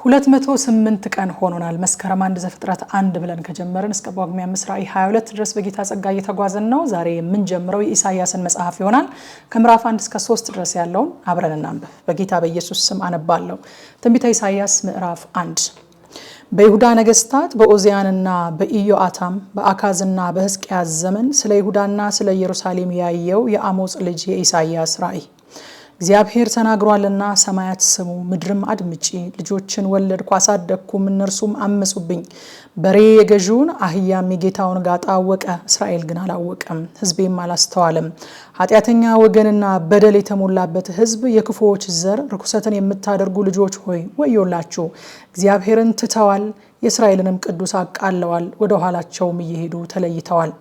208 ቀን ሆኖናል። መስከረም 1 ዘፍጥረት 1 ብለን ከጀመርን እስከ ጳጉሜ 5 ራዕይ 22 ድረስ በጌታ ጸጋ እየተጓዘን ነው። ዛሬ የምንጀምረው የኢሳይያስን መጽሐፍ ይሆናል። ከምዕራፍ 1 እስከ 3 ድረስ ያለውን አብረን እናንብብ። በጌታ በኢየሱስ ስም አነባለሁ። ትንቢተ ኢሳይያስ ምዕራፍ 1። በይሁዳ ነገስታት በኦዚያንና በኢዮአታም በአካዝና በሕዝቅያስ ዘመን ስለ ይሁዳና ስለ ኢየሩሳሌም ያየው የአሞጽ ልጅ የኢሳይያስ ራዕይ። እግዚአብሔር ተናግሯልና ሰማያት ስሙ፣ ምድርም አድምጪ። ልጆችን ወለድኩ አሳደግኩም፣ እነርሱም አመጹብኝ። በሬ የገዢውን አህያም የጌታውን ጋጣ አወቀ። እስራኤል ግን አላወቀም፣ ሕዝቤም አላስተዋለም። ኃጢአተኛ ወገንና በደል የተሞላበት ሕዝብ፣ የክፉዎች ዘር፣ ርኩሰትን የምታደርጉ ልጆች ሆይ ወዮላችሁ። እግዚአብሔርን ትተዋል፣ የእስራኤልንም ቅዱስ አቃለዋል፣ ወደ ኋላቸውም እየሄዱ ተለይተዋል።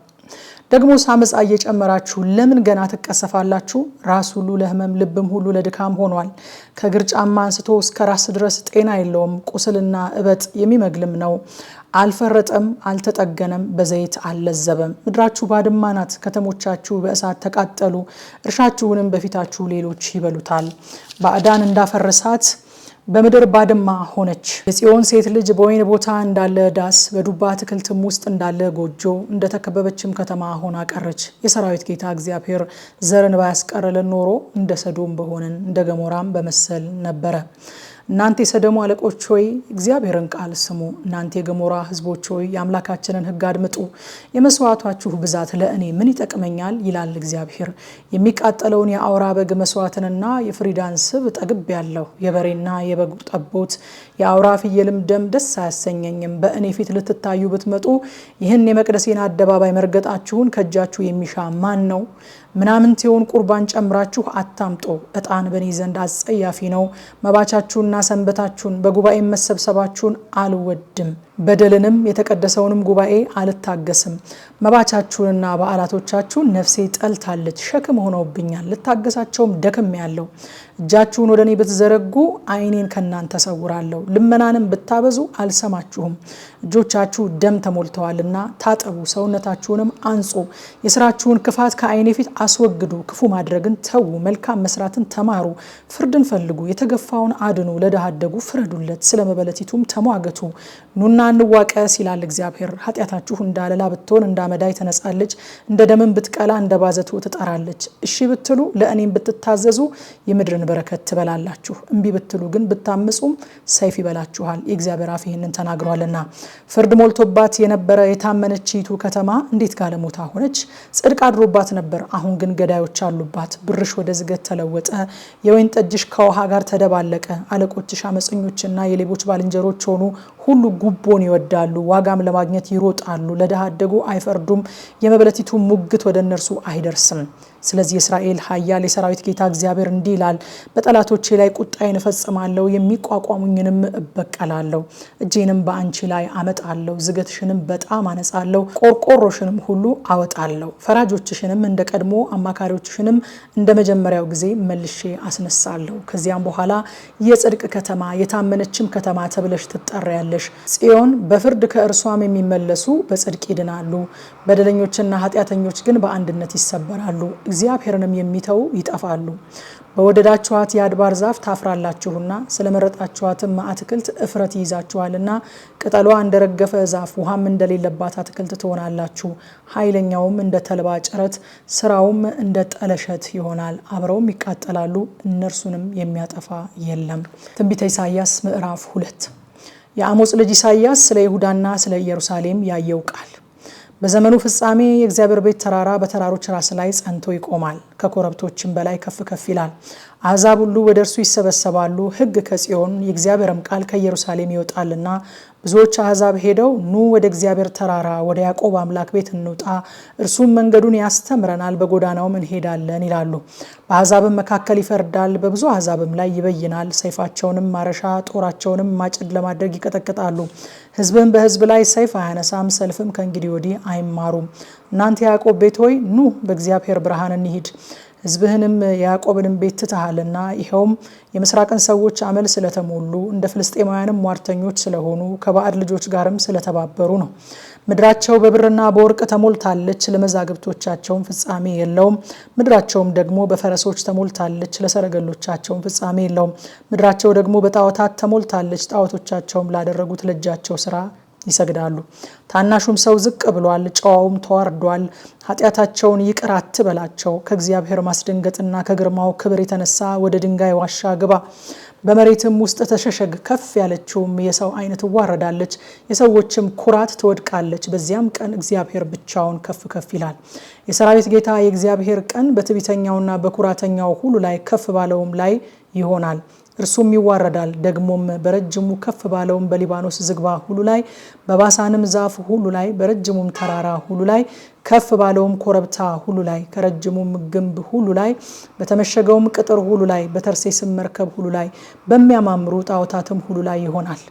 ደግሞ አመፃ እየጨመራችሁ ለምን ገና ትቀሰፋላችሁ? ራስ ሁሉ ለሕመም ልብም ሁሉ ለድካም ሆኗል። ከእግር ጫማ አንስቶ እስከ ራስ ድረስ ጤና የለውም። ቁስልና እበጥ የሚመግልም ነው። አልፈረጠም፣ አልተጠገነም፣ በዘይት አልለዘበም። ምድራችሁ ባድማ ናት፣ ከተሞቻችሁ በእሳት ተቃጠሉ። እርሻችሁንም በፊታችሁ ሌሎች ይበሉታል። ባዕዳን እንዳፈረሳት በምድር ባድማ ሆነች። የጽዮን ሴት ልጅ በወይን ቦታ እንዳለ ዳስ፣ በዱባ አትክልትም ውስጥ እንዳለ ጎጆ፣ እንደተከበበችም ከተማ ሆና ቀረች። የሰራዊት ጌታ እግዚአብሔር ዘርን ባያስቀርልን ኖሮ እንደ ሰዶም በሆንን፣ እንደ ገሞራም በመሰል ነበረ። እናንተ የሰዶም አለቆች ሆይ እግዚአብሔርን ቃል ስሙ። እናንተ የገሞራ ሕዝቦች ሆይ የአምላካችንን ሕግ አድምጡ። የመስዋዕታችሁ ብዛት ለእኔ ምን ይጠቅመኛል? ይላል እግዚአብሔር። የሚቃጠለውን የአውራ በግ መስዋዕትንና የፍሪዳን ስብ ጠግቤያለሁ። የበሬና የበግ ጠቦት የአውራ ፍየልም ደም ደስ አያሰኘኝም። በእኔ ፊት ልትታዩ ብትመጡ ይህን የመቅደሴን አደባባይ መርገጣችሁን ከእጃችሁ የሚሻ ማን ነው? ምናምንቴውን ቁርባን ጨምራችሁ አታምጡ። ዕጣን በእኔ ዘንድ አስጸያፊ ነው። መባቻችሁንና ሰንበታችሁን በጉባኤ መሰብሰባችሁን አልወድም። በደልንም የተቀደሰውንም ጉባኤ አልታገስም። መባቻችሁንና በዓላቶቻችሁን ነፍሴ ጠልታለች፣ ሸክም ሆነውብኛል። ልታገሳቸውም ደክሜያለሁ። እጃችሁን ወደ እኔ ብትዘረጉ ዓይኔን ከእናንተ ሰውራለሁ። ልመናንም ብታበዙ አልሰማችሁም። እጆቻችሁ ደም ተሞልተዋልና ታጠቡ፣ ሰውነታችሁንም አንጹ። የስራችሁን ክፋት ከዓይኔ ፊት አስወግዱ። ክፉ ማድረግን ተዉ፣ መልካም መስራትን ተማሩ። ፍርድን ፈልጉ፣ የተገፋውን አድኑ፣ ለድሃ አደጉ ፍረዱለት፣ ስለ መበለቲቱም ተሟገቱ። ኑና እንዋቀስ ይላል እግዚአብሔር። ኃጢአታችሁ እንዳለላ ብትሆን እንዳመዳይ ትነጻለች፣ እንደ ደምን ብትቀላ እንደ ባዘቱ ትጠራለች። እሺ ብትሉ ለእኔም ብትታዘዙ የምድርን በረከት ትበላላችሁ። እምቢ ብትሉ ግን ብታምፁም ሰይፍ ይበላችኋል። የእግዚአብሔር አፍ ይህንን ተናግሯልና። ፍርድ ሞልቶባት የነበረ የታመነችይቱ ከተማ እንዴት ጋለሞታ ሆነች! ጽድቅ አድሮባት ነበር፣ አሁን ግን ገዳዮች አሉባት። ብርሽ ወደ ዝገት ተለወጠ፣ የወይን ጠጅሽ ከውሃ ጋር ተደባለቀ። አለቆችሽ አመፀኞችና የሌቦች ባልንጀሮች ሆኑ። ሁሉ ጉቦን ይወዳሉ፣ ዋጋም ለማግኘት ይሮጣሉ። ለድሃ አደጉ አይፈርዱም፣ የመበለቲቱ ሙግት ወደ እነርሱ አይደርስም። ስለዚህ የእስራኤል ኃያል የሰራዊት ጌታ እግዚአብሔር እንዲህ ይላል፣ በጠላቶቼ ላይ ቁጣዬን እፈጽማለሁ፣ የሚቋቋሙኝንም እበቀላለሁ። እጄንም በአንቺ ላይ አመጣለሁ፣ ዝገትሽንም በጣም አነጻለሁ፣ ቆርቆሮሽንም ሁሉ አወጣለሁ። ፈራጆችሽንም እንደ ቀድሞ አማካሪዎችሽንም እንደ መጀመሪያው ጊዜ መልሼ አስነሳለሁ። ከዚያም በኋላ የጽድቅ ከተማ የታመነችም ከተማ ተብለሽ ትጠሪያለሽ። ጽዮን በፍርድ ከእርሷም የሚመለሱ በጽድቅ ይድናሉ። በደለኞችና ኃጢአተኞች ግን በአንድነት ይሰበራሉ። እግዚአብሔርንም የሚተው ይጠፋሉ። በወደዳችኋት የአድባር ዛፍ ታፍራላችሁና ስለመረጣችኋትም አትክልት እፍረት ይይዛችኋልና፣ ቅጠሏ እንደረገፈ ዛፍ ውሃም እንደሌለባት አትክልት ትሆናላችሁ። ኃይለኛውም እንደ ተልባ ጭረት፣ ስራውም እንደ ጠለሸት ይሆናል። አብረውም ይቃጠላሉ፣ እነርሱንም የሚያጠፋ የለም። ትንቢተ ኢሳይያስ ምዕራፍ 2። የአሞጽ ልጅ ኢሳይያስ ስለ ይሁዳና ስለ ኢየሩሳሌም ያየው ቃል። በዘመኑ ፍጻሜ የእግዚአብሔር ቤት ተራራ በተራሮች ራስ ላይ ጸንቶ ይቆማል፣ ከኮረብቶችም በላይ ከፍ ከፍ ይላል። አሕዛብ ሁሉ ወደ እርሱ ይሰበሰባሉ። ሕግ ከጽዮን የእግዚአብሔርም ቃል ከኢየሩሳሌም ይወጣልና ብዙዎች አሕዛብ ሄደው ኑ ወደ እግዚአብሔር ተራራ ወደ ያዕቆብ አምላክ ቤት እንውጣ፣ እርሱም መንገዱን ያስተምረናል፣ በጎዳናውም እንሄዳለን ይላሉ። በአሕዛብም መካከል ይፈርዳል፣ በብዙ አሕዛብም ላይ ይበይናል። ሰይፋቸውንም ማረሻ ጦራቸውንም ማጭድ ለማድረግ ይቀጠቅጣሉ። ሕዝብም በሕዝብ ላይ ሰይፍ አያነሳም፣ ሰልፍም ከእንግዲህ ወዲህ አይማሩም። እናንተ ያዕቆብ ቤት ሆይ ኑ በእግዚአብሔር ብርሃን እንሂድ። ሕዝብህንም የያዕቆብንም ቤት ትተሃልና፣ ይኸውም የምስራቅን ሰዎች አመል ስለተሞሉ እንደ ፍልስጤማውያንም ሟርተኞች ስለሆኑ ከባዕድ ልጆች ጋርም ስለተባበሩ ነው። ምድራቸው በብርና በወርቅ ተሞልታለች፣ ለመዛግብቶቻቸውም ፍጻሜ የለውም። ምድራቸውም ደግሞ በፈረሶች ተሞልታለች፣ ለሰረገሎቻቸውም ፍጻሜ የለውም። ምድራቸው ደግሞ በጣዖታት ተሞልታለች፣ ጣዖቶቻቸውም ላደረጉት ለእጃቸው ስራ ይሰግዳሉ። ታናሹም ሰው ዝቅ ብሏል፣ ጨዋውም ተዋርዷል። ኃጢአታቸውን ይቅር አትበላቸው። ከእግዚአብሔር ማስደንገጥና ከግርማው ክብር የተነሳ ወደ ድንጋይ ዋሻ ግባ፣ በመሬትም ውስጥ ተሸሸግ። ከፍ ያለችውም የሰው ዓይን ትዋረዳለች፣ የሰዎችም ኩራት ትወድቃለች። በዚያም ቀን እግዚአብሔር ብቻውን ከፍ ከፍ ይላል። የሰራዊት ጌታ የእግዚአብሔር ቀን በትዕቢተኛውና በኩራተኛው ሁሉ ላይ ከፍ ባለውም ላይ ይሆናል። እርሱም ይዋረዳል። ደግሞም በረጅሙ ከፍ ባለውም በሊባኖስ ዝግባ ሁሉ ላይ፣ በባሳንም ዛፍ ሁሉ ላይ፣ በረጅሙም ተራራ ሁሉ ላይ፣ ከፍ ባለውም ኮረብታ ሁሉ ላይ፣ ከረጅሙም ግንብ ሁሉ ላይ፣ በተመሸገውም ቅጥር ሁሉ ላይ፣ በተርሴስም መርከብ ሁሉ ላይ፣ በሚያማምሩ ጣዖታትም ሁሉ ላይ ይሆናል።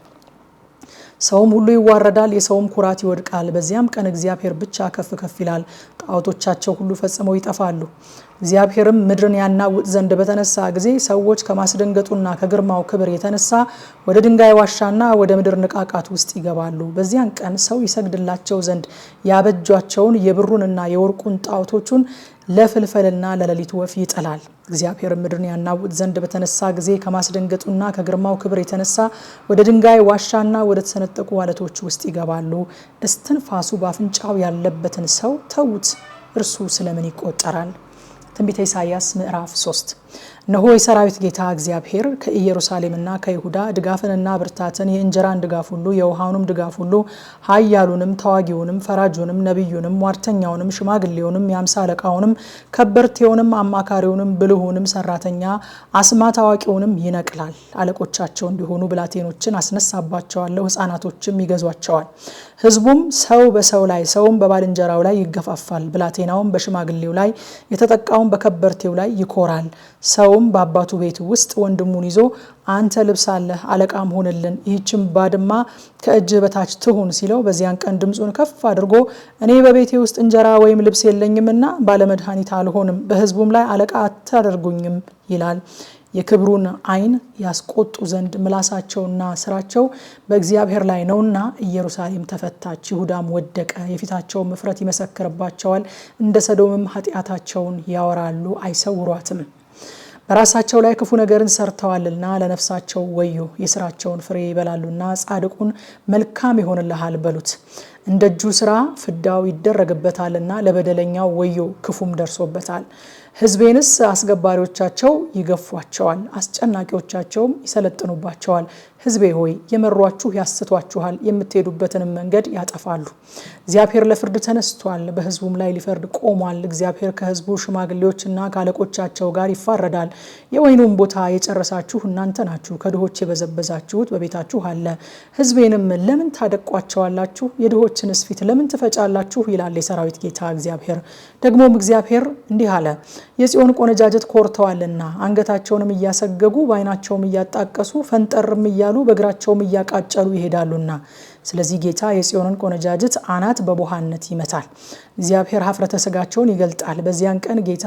ሰውም ሁሉ ይዋረዳል፣ የሰውም ኩራት ይወድቃል። በዚያም ቀን እግዚአብሔር ብቻ ከፍ ከፍ ይላል፣ ጣዖቶቻቸው ሁሉ ፈጽመው ይጠፋሉ። እግዚአብሔርም ምድርን ያናውጥ ዘንድ በተነሳ ጊዜ ሰዎች ከማስደንገጡና ከግርማው ክብር የተነሳ ወደ ድንጋይ ዋሻና ወደ ምድር ንቃቃት ውስጥ ይገባሉ። በዚያን ቀን ሰው ይሰግድላቸው ዘንድ ያበጇቸውን የብሩንና የወርቁን ጣዖቶቹን ለፍልፈልና ለሌሊት ወፍ ይጥላል። እግዚአብሔር ምድርን ያናውጥ ዘንድ በተነሳ ጊዜ ከማስደንገጡና ከግርማው ክብር የተነሳ ወደ ድንጋይ ዋሻና ወደ ተሰነጠቁ ዓለቶች ውስጥ ይገባሉ። እስትንፋሱ በአፍንጫው ያለበትን ሰው ተዉት፣ እርሱ ስለምን ይቆጠራል? ትንቢተ ኢሳይያስ ምዕራፍ 3 እነሆ የሰራዊት ጌታ እግዚአብሔር ከኢየሩሳሌምና ከይሁዳ ድጋፍንና ብርታትን፣ የእንጀራን ድጋፍ ሁሉ፣ የውሃውንም ድጋፍ ሁሉ፣ ኃያሉንም፣ ተዋጊውንም፣ ፈራጁንም፣ ነቢዩንም፣ ሟርተኛውንም፣ ሽማግሌውንም፣ የአምሳ አለቃውንም፣ ከበርቴውንም፣ አማካሪውንም፣ ብልሁንም፣ ሰራተኛ አስማት አዋቂውንም ይነቅላል። አለቆቻቸው እንዲሆኑ ብላቴኖችን አስነሳባቸዋለሁ፣ ሕፃናቶችም ይገዟቸዋል። ሕዝቡም ሰው በሰው ላይ ሰውም በባልንጀራው ላይ ይገፋፋል። ብላቴናውም በሽማግሌው ላይ የተጠቃውም በከበርቴው ላይ ይኮራል። ሰውም በአባቱ ቤት ውስጥ ወንድሙን ይዞ አንተ ልብስ አለህ አለቃም ሆንልን፣ ይህችም ባድማ ከእጅህ በታች ትሁን ሲለው፣ በዚያን ቀን ድምፁን ከፍ አድርጎ እኔ በቤቴ ውስጥ እንጀራ ወይም ልብስ የለኝምና ባለመድኃኒት አልሆንም፣ በሕዝቡም ላይ አለቃ አታደርጉኝም ይላል። የክብሩን ዓይን ያስቆጡ ዘንድ ምላሳቸውና ስራቸው በእግዚአብሔር ላይ ነውና ኢየሩሳሌም ተፈታች፣ ይሁዳም ወደቀ። የፊታቸው ምፍረት ይመሰክርባቸዋል፣ እንደ ሰዶምም ኃጢአታቸውን ያወራሉ፣ አይሰውሯትም። በራሳቸው ላይ ክፉ ነገርን ሰርተዋልና ለነፍሳቸው ወዮ። የስራቸውን ፍሬ ይበላሉና ጻድቁን መልካም ይሆንልሃል በሉት። እንደ እጁ ስራ ፍዳው ይደረግበታልና ለበደለኛው ወዮ፣ ክፉም ደርሶበታል። ሕዝቤንስ አስገባሪዎቻቸው ይገፏቸዋል፣ አስጨናቂዎቻቸውም ይሰለጥኑባቸዋል። ሕዝቤ ሆይ የመሯችሁ ያስቷችኋል፣ የምትሄዱበትንም መንገድ ያጠፋሉ። እግዚአብሔር ለፍርድ ተነስቷል፣ በሕዝቡም ላይ ሊፈርድ ቆሟል። እግዚአብሔር ከሕዝቡ ሽማግሌዎችና ከአለቆቻቸው ጋር ይፋረዳል። የወይኑን ቦታ የጨረሳችሁ እናንተ ናችሁ፣ ከድሆች የበዘበዛችሁት በቤታችሁ አለ። ሕዝቤንም ለምን ታደቋቸዋላችሁ? የድሆችንስ ፊት ለምን ትፈጫላችሁ? ይላል የሰራዊት ጌታ እግዚአብሔር። ደግሞም እግዚአብሔር እንዲህ አለ፣ የጽዮን ቆነጃጀት ኮርተዋልና አንገታቸውንም እያሰገጉ በዓይናቸውም እያጣቀሱ ፈንጠርም እያሉ በእግራቸውም እያቃጨሉ ይሄዳሉና። ስለዚህ ጌታ የጽዮንን ቆነጃጀት አናት በቦሃነት ይመታል፣ እግዚአብሔር ኀፍረተ ሥጋቸውን ይገልጣል። በዚያን ቀን ጌታ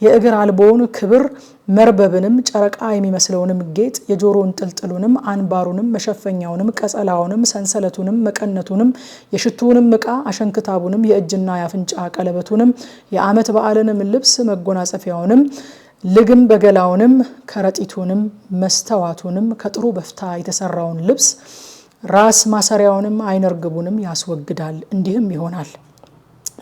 የእግር አልቦውን ክብር፣ መርበብንም፣ ጨረቃ የሚመስለውንም ጌጥ፣ የጆሮ እንጥልጥሉንም፣ አንባሩንም፣ መሸፈኛውንም፣ ቀጸላውንም፣ ሰንሰለቱንም፣ መቀነቱንም፣ የሽቱውንም ዕቃ፣ አሸንክታቡንም፣ የእጅና የአፍንጫ ቀለበቱንም፣ የዓመት በዓልንም ልብስ፣ መጎናጸፊያውንም፣ ልግም በገላውንም፣ ከረጢቱንም፣ መስተዋቱንም፣ ከጥሩ በፍታ የተሰራውን ልብስ፣ ራስ ማሰሪያውንም፣ አይነ ርግቡንም ያስወግዳል። እንዲህም ይሆናል፣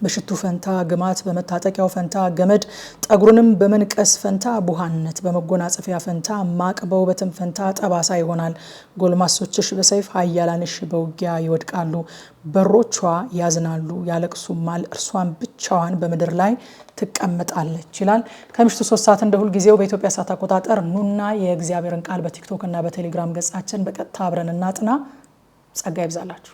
በሽቱ ፈንታ ግማት፣ በመታጠቂያው ፈንታ ገመድ፣ ጠጉሩንም በመንቀስ ፈንታ ቡሃነት፣ በመጎናጸፊያ ፈንታ ማቅ፣ በውበትም ፈንታ ጠባሳ ይሆናል። ጎልማሶችሽ በሰይፍ ኃያላንሽ በውጊያ ይወድቃሉ። በሮቿ ያዝናሉ ያለቅሱማል፣ እርሷን ብቻዋን በምድር ላይ ትቀመጣለች ይላል። ከምሽቱ 3 ሰዓት እንደ ሁል ጊዜው በኢትዮጵያ ሰዓት አቆጣጠር ኑና የእግዚአብሔርን ቃል በቲክቶክ እና በቴሌግራም ገጻችን በቀጥታ አብረን እናጥና። ጸጋ ይብዛላችሁ።